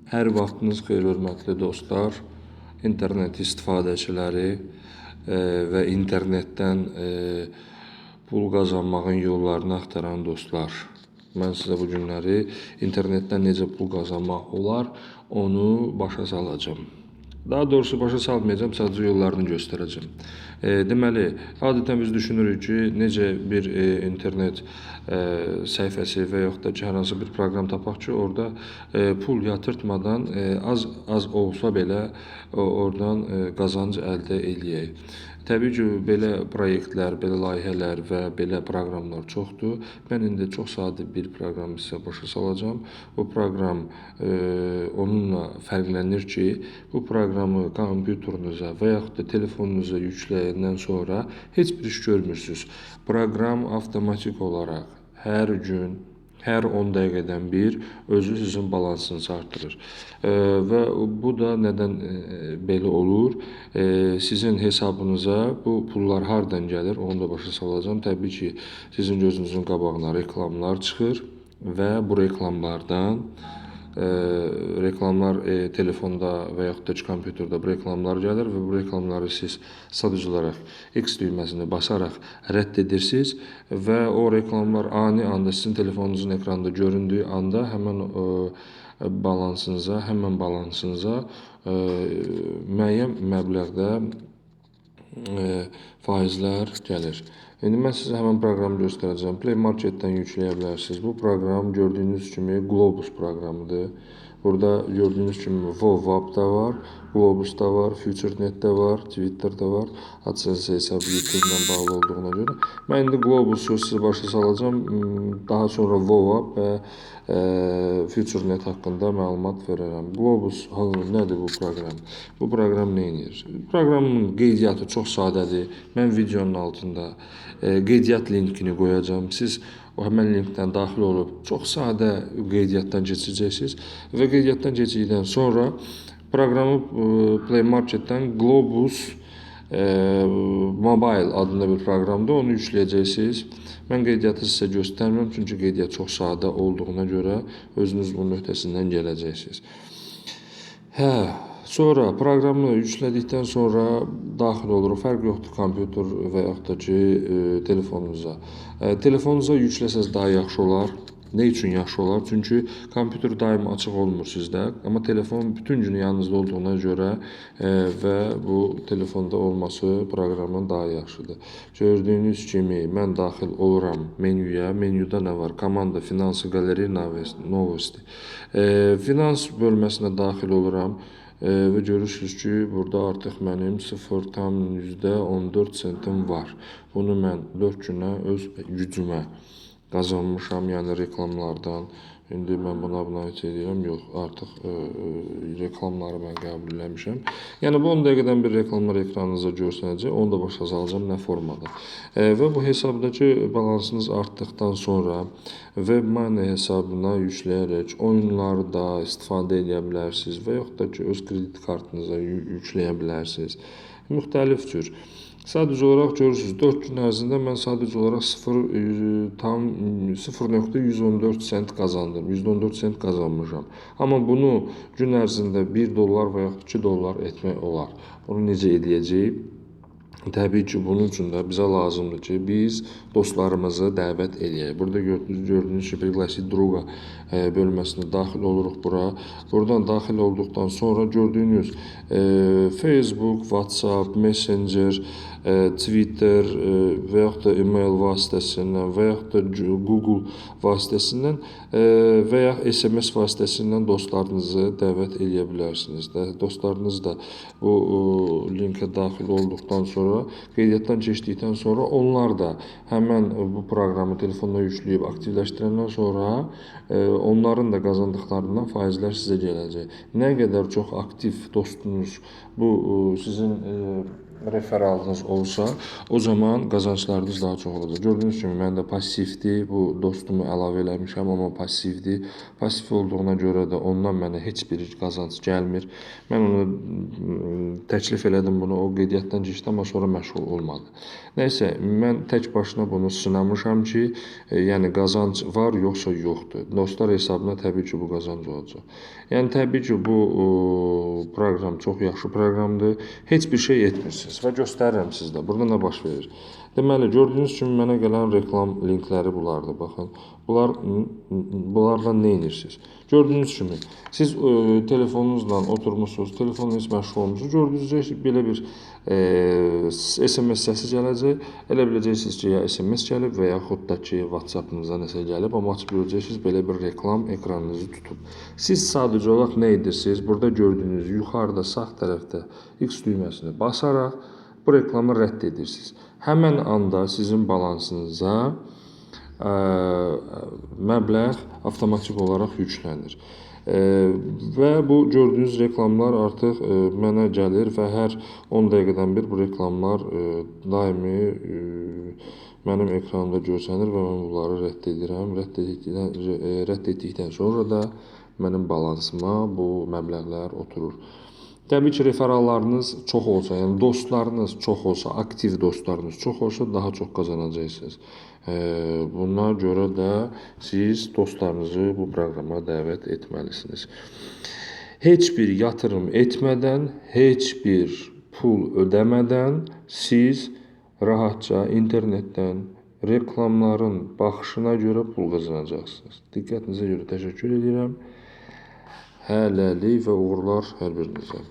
Hər vaxtınız xeyir, hörmətli dostlar, internet istifadəçiləri və internetdən pul qazanmağın yollarını axtaran dostlar. Mən sizə bu günləri internetdən necə pul qazanmaq olar, onu başa salacağım. Daha doğrusu başa salmayacağım, sadəcə yollarını göstərəcəm. Deməli, adətən biz düşünürük ki, necə bir internet səhifəsi və yaxud da ki, hər hansı bir proqram tapaq ki, orada pul yatırtmadan az olsa belə oradan qazanc əldə eləyək. Təbii ki, belə proyektlər, belə layihələr və belə proqramlar çoxdur. Mən indi çox sadə bir proqramı sizə başa salacağım. Bu proqram onunla fərqlənir ki, bu proqramı kompüterinizə və yaxud da telefonunuza yükləyəndən sonra heç bir iş görmürsünüz. Proqram avtomatik olaraq hər gün, hər 10 dəqiqədən bir özü sizin balansınızı artırır. Və bu da nədən belə olur? Sizin hesabınıza bu pullar hardan gəlir, onu da başa salacağım. Təbii ki, sizin gözünüzün qabağına reklamlar çıxır və bu reklamlardan telefonda və yaxud da ki, kompüterdə bu reklamlar gəlir və bu reklamları siz sadəcə olaraq X düyməsini basaraq rədd edirsiniz və o reklamlar ani anda sizin telefonunuzun ekranda göründüyü anda həmən balansınıza müəyyən məbləğdə faizlər gəlir. İndi mən sizə həmən proqramı göstərəcəm. Play Marketdən yükləyə bilərsiniz. Bu proqram gördüyünüz kimi Globus proqramıdır. Burada gördüyünüz kimi WoWAP da var, Globus da var, FutureNet də var, Twitter də var. AdSense hesabı YouTube ilə bağlı olduğuna görə. Mən indi Globusu sizə başa salacağım. Daha sonra WoWAP və FutureNet haqqında məlumat verərəm. Globus nədir bu proqram? Bu proqram nə edir? Proqramın qeydiyyatı çox sadədir. Mən videonun altında qeydiyyat linkini qoyacağım. Siz o həmən linkdən daxil olub çox sadə qeydiyyatdan keçəcəksiniz və qeydiyyatdan keçdikdən sonra proqramı Play Marketdən Globus Mobile adında bir proqramda onu yükləyəcəksiniz. Mən qeydiyyatı sizə göstərmirəm, çünki qeydiyyat çox sadə olduğuna görə özünüz bunun öhdəsindən gələcəksiniz. Sonra proqramı yüklədikdən sonra daxil oluruq. Fərq yoxdur, kompüter və yaxud da ki, telefonunuza. Telefonunuza yükləsəz daha yaxşı olar. Nə üçün yaxşı olar? Çünki kompüter daim açıq olmur sizdə. Amma telefon bütün gün yanınızda olduğuna görə və bu telefonda olması proqramın daha yaxşıdır. Gördüyünüz kimi mən daxil oluram menyuya. Menyuda nə var? Komanda, finansı, qaleri, novosti. Finans bölməsinə daxil oluram. Və görürsünüz ki, burada artıq mənim 0,14 sentim var. Bunu mən 4 günə öz gücümə qazanmışam, yəni reklamlardan. İndi mən buna abunəlik edirəm, yox, artıq reklamları mən qəbul eləmişəm. Yəni bu 10 dəqiqədən bir reklamlar ekranınıza görsənəcək, onu da başa salacağım nə formada. Və bu hesabdakı balansınız artdıqdan sonra WebMoney hesabına yükləyərək oyunları da istifadə edə bilərsiniz və yaxud da ki, öz kredit kartınıza yükləyə bilərsiniz. Müxtəlif cür. Sadəcə olaraq görürsünüz, 4 gün ərzində mən sadəcə olaraq 0,114 sent qazandım. 114 sent qazanmışam. Amma bunu gün ərzində 1 dollar və yaxud 2 dollar etmək olar. Bunu necə edəcəyik? Təbii ki, bunun üçün də bizə lazımdır ki, biz dostlarımızı dəvət edək. Burada gördüyünüz kimi Priqlasi Druga bölməsinə daxil oluruq bura. Buradan daxil olduqdan sonra gördüyünüz Facebook, WhatsApp, Messenger, Twitter və yaxud da e-mail vasitəsindən və yaxud da Google vasitəsindən və ya SMS vasitəsindən dostlarınızı dəvət edə bilərsiniz. Dostlarınız da bu linkə daxil olduqdan sonra, qeydiyyatdan keçdikdən sonra onlar da həmən bu proqramı telefonuna yükləyib aktivləşdirəndən sonra onların da qazandıqlarından faizlər sizə gələcək. Nə qədər çox aktiv dostunuz bu sizin referalınız olsa, o zaman qazanclarınız daha çox olacaq. Gördüyünüz kimi məndə passivdir. Bu dostumu əlavə eləmişəm, amma passivdir. Pasiv olduğuna görə də ondan mənə heç bir qazanc gəlmir. Mən onu təklif elədim bunu, o qeydiyyatdan keçdi, amma sonra məşğul olmadı. Nəysə, mən tək başına bunu sınamışam ki, yəni qazanc var, yoxsa yoxdur. Dostlar hesabına təbii ki, bu qazanc olacaq. Yəni təbii ki, bu proqram çox yaxşı proqramdır. Heç bir şey etmirsiniz və göstərirəm sizdə. Burada nə baş verir? Deməli, gördüyünüz kimi mənə gələn reklam linkləri bunlardır. Baxın, bunlarla nə edirsiniz? Gördüyünüz kimi siz telefonunuzla oturmusunuz, telefonla heç məşğul olmusunuz. Gördüyünüz belə bir SMS səsi gələcək. Elə biləcəksiniz ki, ya SMS gəlib və yaxud da ki, WhatsApp-ınıza nəsə gəlib, amma açıb görəcəksiniz belə bir reklam ekranınızı tutub. Siz sadəcə olaraq nə edirsiniz? Burada gördüyünüz yuxarıda sağ tərəfdə X düyməsini basaraq bu reklamı rədd edirsiniz. Həmən anda sizin balansınıza məbləğ avtomatik olaraq yüklənir. Və bu gördüyünüz reklamlar artıq mənə gəlir və hər 10 dəqiqədən bir bu reklamlar daimi mənim ekranımda görsənir və mən bunları rədd edirəm. Rədd etdikdən sonra da mənim balansıma bu məbləğlər oturur. Təbii ki, referallarınız çox olsa, yəni dostlarınız çox olsa, aktiv dostlarınız çox olsa daha çox qazanacaqsınız. Buna görə də siz dostlarınızı bu proqrama dəvət etməlisiniz. Heç bir yatırım etmədən, heç bir pul ödəmədən siz rahatca internetdən reklamların baxışına görə pul qazanacaqsınız. Diqqətinizə görə təşəkkür edirəm. Hələlik və uğurlar hər birinizə.